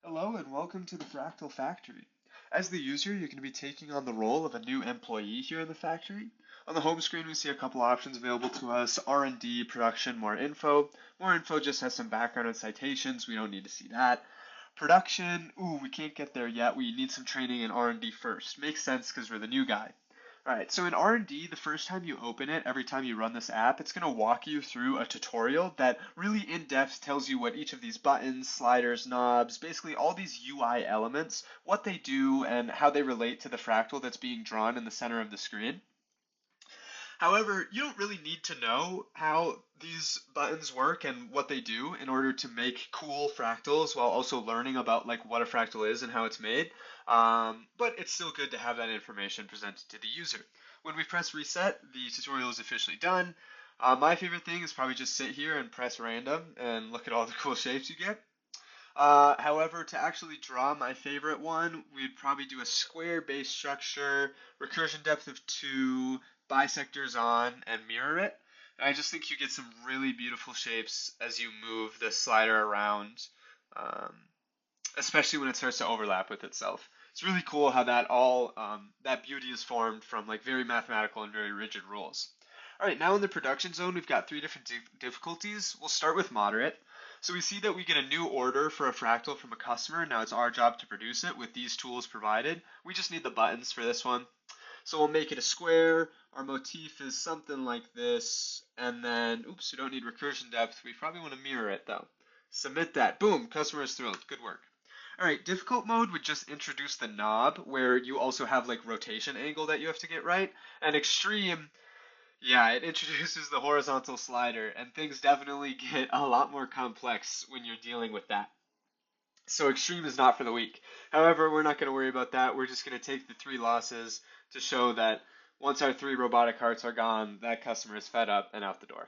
Hello and welcome to the Fractal Factory. As the user, you're going to be taking on the role of a new employee here in the factory. On the home screen, we see a couple options available to us: R&D, production, more info. More info just has some background and citations. We don't need to see that. Production, ooh, we can't get there yet. We need some training in R&D first. Makes sense because we're the new guy. Alright, so in R&D, the first time you open it, every time you run this app, it's going to walk you through a tutorial that really in-depth tells you what each of these buttons, sliders, knobs, basically all these UI elements, what they do and how they relate to the fractal that's being drawn in the center of the screen. However, you don't really need to know how these buttons work and what they do in order to make cool fractals while also learning about like what a fractal is and how it's made. But it's still good to have that information presented to the user. When we press reset, the tutorial is officially done. My favorite thing is probably just sit here and press random and look at all the cool shapes you get. However, to actually draw my favorite one, we'd probably do a square base structure, recursion depth of 2, bisectors on, and mirror it. And I just think you get some really beautiful shapes as you move the slider around, um, especially when it starts to overlap with itself. It's really cool how that beauty is formed from like very mathematical and very rigid rules. All right, now in the production zone, we've got three different difficulties. We'll start with moderate. So we see that we get a new order for a fractal from a customer. Now it's our job to produce it with these tools provided. We just need the buttons for this one. So we'll make it a square. Our motif is something like this. And then, oops, we don't need recursion depth. We probably want to mirror it though. Submit that. Boom, customer is thrilled. Good work. All right, difficult mode would just introduce the knob where you also have like rotation angle that you have to get right. And extreme, yeah, it introduces the horizontal slider, and things definitely get a lot more complex when you're dealing with that. So extreme is not for the weak. However, we're not going to worry about that. We're just going to take the 3 losses to show that once our 3 robotic hearts are gone, that customer is fed up and out the door.